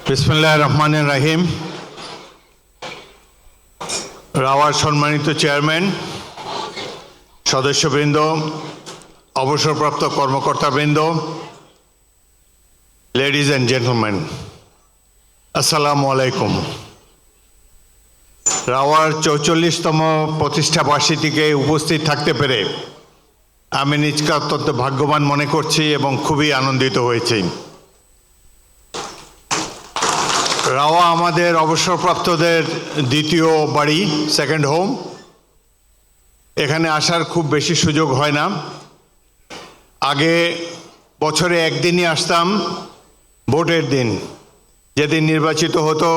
বিসমিল্লাহির রহমানির রহিম। রাওয়ার সম্মানিত চেয়ারম্যান, সদস্যবৃন্দ, অবসরপ্রাপ্ত কর্মকর্তাবৃন্দ, লেডিজ অ্যান্ড জেন্টলম্যান, আসসালামু আলাইকুম। রাওয়ার ৪৪তম প্রতিষ্ঠা বার্ষিকীতে উপস্থিত থাকতে পেরে আমি নিজকে অত্যন্ত ভাগ্যবান মনে করছি এবং খুবই আনন্দিত হয়েছি। রাওয়া আমাদের অবসরপ্রাপ্তদের দ্বিতীয় বাড়ি, সেকেন্ড হোম। এখানে আসার খুব বেশি সুযোগ হয় না। আগে বছরে একদিনই আসতাম, ভোটের দিন, যেদিন নির্বাচিত হতো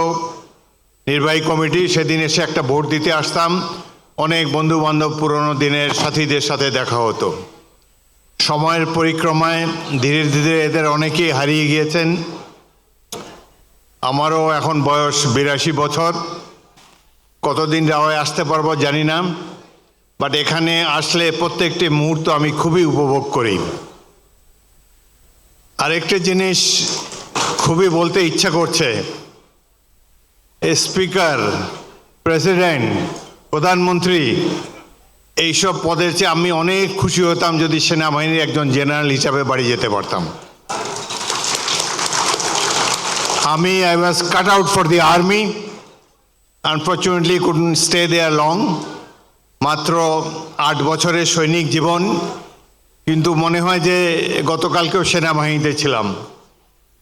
নির্বাহী কমিটি, সেদিন এসে একটা ভোট দিতে আসতাম। অনেক বন্ধু বান্ধব, পুরনো দিনের সাথীদের সাথে দেখা হতো। সময়ের পরিক্রমায় ধীরে ধীরে এদের অনেকেই হারিয়ে গিয়েছেন। আমারও এখন বয়স ৮২ বছর। কতদিন রাওয়ায় আসতে পারবো জানি না, বাট এখানে আসলে প্রত্যেকটি মুহূর্ত আমি খুবই উপভোগ করি। আরেকটি জিনিস খুবই বলতে ইচ্ছা করছে, স্পিকার, প্রেসিডেন্ট, প্রধানমন্ত্রী, এইসব পদের চেয়ে আমি অনেক খুশি হতাম যদি সেনাবাহিনীর একজন জেনারেল হিসাবে বাড়ি যেতে পারতাম। I was cut out for the army. Unfortunately, couldn't stay there long. মাত্র ৮ বছরের সৈনিক জীবন, কিন্তু মনে হয় যে গতকালকেও সেনাবাহিনীতে ছিলাম।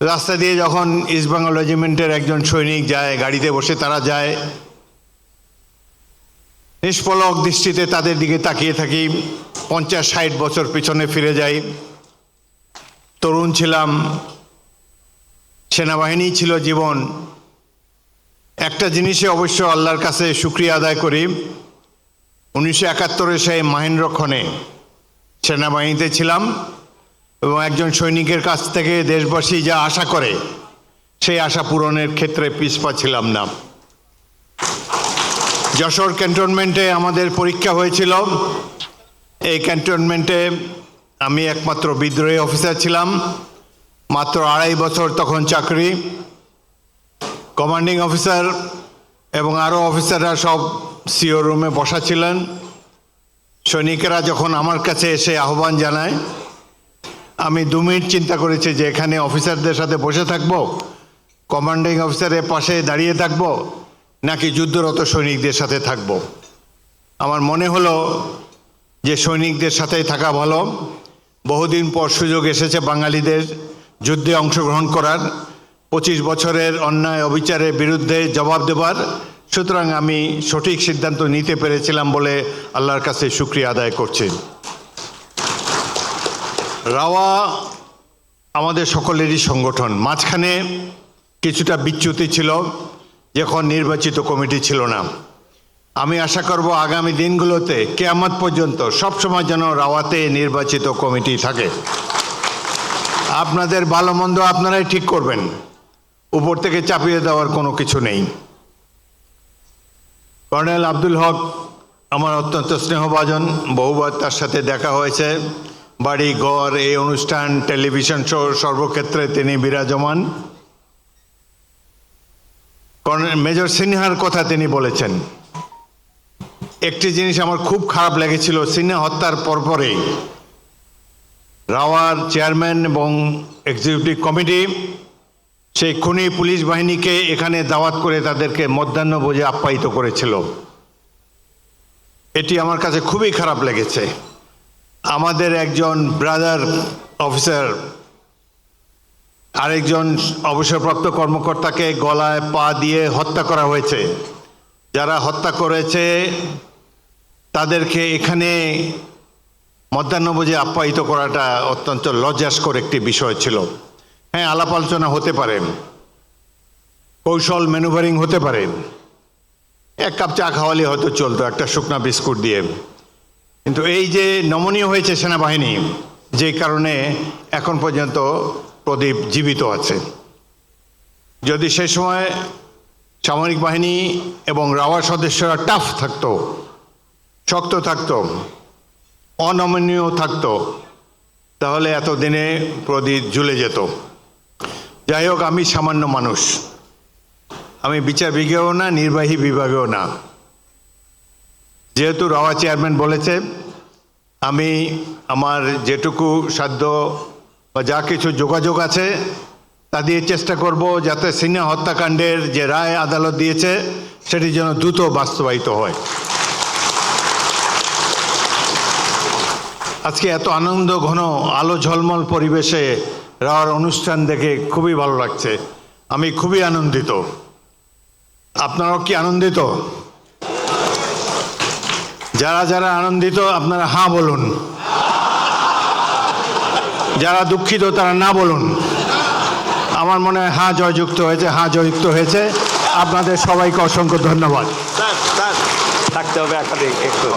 রাস্তা দিয়ে যখন ইস্টবেঙ্গল রেজিমেন্টের একজন সৈনিক যায়, গাড়িতে বসে তারা যায়, নিষ্পলক দৃষ্টিতে তাদের দিকে তাকিয়ে থাকি। ৫০-৬০ বছর পিছনে ফিরে যাই। তরুণ ছিলাম, সেনাবাহিনী ছিল জীবন। একটা জিনিসে অবশ্য আল্লাহর কাছে শুকরিয়া আদায় করি, ১৯৭১-এ সেই মাহেন্দ্রক্ষণে সেনাবাহিনীতে ছিলাম এবং একজন সৈনিকের কাছ থেকে দেশবাসী যা আশা করে সেই আশা পূরণের ক্ষেত্রে পিছপা ছিলাম না। যশোর ক্যান্টনমেন্টে আমাদের পরীক্ষা হয়েছিল। এই ক্যান্টনমেন্টে আমি একমাত্র বিদ্রোহী অফিসার ছিলাম। মাত্র ২.৫ বছর তখন চাকরি। কমান্ডিং অফিসার এবং আরও অফিসাররা সব সিও রুমে বসা ছিলেন। সৈনিকেরা যখন আমার কাছে এসে আহ্বান জানায়, আমি ২ মিনিট চিন্তা করেছি যে এখানে অফিসারদের সাথে বসে থাকব, কমান্ডিং অফিসারের পাশে দাঁড়িয়ে থাকব, নাকি যুদ্ধরত সৈনিকদের সাথে থাকব। আমার মনে হলো যে সৈনিকদের সাথেই থাকা ভালো। বহুদিন পর সুযোগ এসেছে বাঙালিদের যুদ্ধে অংশগ্রহণ করার, ২৫ বছরের অন্যায় অবিচারের বিরুদ্ধে জবাব দেবার। সুতরাং আমি সঠিক সিদ্ধান্ত নিতে পেরেছিলাম বলে আল্লাহর কাছে শুকরিয়া আদায় করছি। রাওয়া আমাদের সকলেরই সংগঠন। মাঝখানে কিছুটা বিচ্যুতি ছিল যখন নির্বাচিত কমিটি ছিল না। আমি আশা করব আগামী দিনগুলোতে কিয়ামত পর্যন্ত সবসময় যেন রাওয়াতে নির্বাচিত কমিটি থাকে। আপনাদের ভালো মন্দ আপনারাই ঠিক করবেন, উপর থেকে চাপিয়ে দেওয়ার কোনো কিছু নেই। কর্নেল আব্দুল হক আমার অত্যন্ত স্নেহভাজন, বহুবার তার সাথে দেখা হয়েছে। বাড়ি ঘর, এই অনুষ্ঠান, টেলিভিশন শো, সর্বক্ষেত্রে তিনি বিরাজমান। কর্নেল মেজর সিনহার কথা তিনি বলেছেন। একটি জিনিস আমার খুব খারাপ লেগেছিল, সিনহা হত্যার পরপরেই রাওয়ার চেয়ারম্যান এবং এক্সিকিউটিভ কমিটি সেই খুনি পুলিশ বাহিনীকে এখানে দাওয়াত করে তাদেরকে মধ্যাহ্নভোজে আপ্যায়িত করেছিল। এটি আমার কাছে খুবই খারাপ লেগেছে। আমাদের একজন ব্রাদার অফিসার আরেকজন অবসরপ্রাপ্ত কর্মকর্তাকে গলায় পা দিয়ে হত্যা করা হয়েছে। যারা হত্যা করেছে তাদেরকে এখানে মধ্যাহ্নভোজে আপ্যায়িত করাটা অত্যন্ত লজ্জাস্কর একটি বিষয় ছিল। হ্যাঁ, আলাপ আলোচনা হতে পারে, কৌশল ম্যানুভারিং হতে পারে, এক কাপ চা খাওয়ালে হয়তো চলতো, একটা শুকনা বিস্কুট দিয়ে। কিন্তু এই যে নমনীয় হয়েছে সেনাবাহিনী, যে কারণে এখন পর্যন্ত প্রদীপ জীবিত আছে। যদি সে সময় সামরিক বাহিনী এবং রাওয়ার সদস্যরা টাফ থাকতো, শক্ত থাকতো, অনমনীয় থাকতো, তাহলে এতদিনে প্রদীপ জ্বলে যেত। যাই হোক, আমি সামান্য মানুষ, আমি বিচার বিভাগেও না, নির্বাহী বিভাগেও না। যেহেতু রাওয়া চেয়ারম্যান বলেছে, আমি আমার যেটুকু সাধ্য বা যা কিছু যোগাযোগ আছে তা দিয়ে চেষ্টা করব যাতে সিনহা হত্যাকাণ্ডের যে রায় আদালত দিয়েছে সেটি যেন দ্রুত বাস্তবায়িত হয়। আজকে এত আনন্দ ঘন আলো ঝলমল পরিবেশে রাওয়ার অনুষ্ঠান দেখে খুবই ভালো লাগছে। আমি খুবই আনন্দিত। আপনারাও কি আনন্দিত? যারা যারা আনন্দিত আপনারা হ্যাঁ বলুন, যারা দুঃখিত তারা না বলুন। আমার মনে হয় হ্যাঁ জয়যুক্ত হয়েছে, হ্যাঁ জয়যুক্ত হয়েছে। আপনাদের সবাইকে অসংখ্য ধন্যবাদ। স্যার থাকতে হবে একাধিক একটু।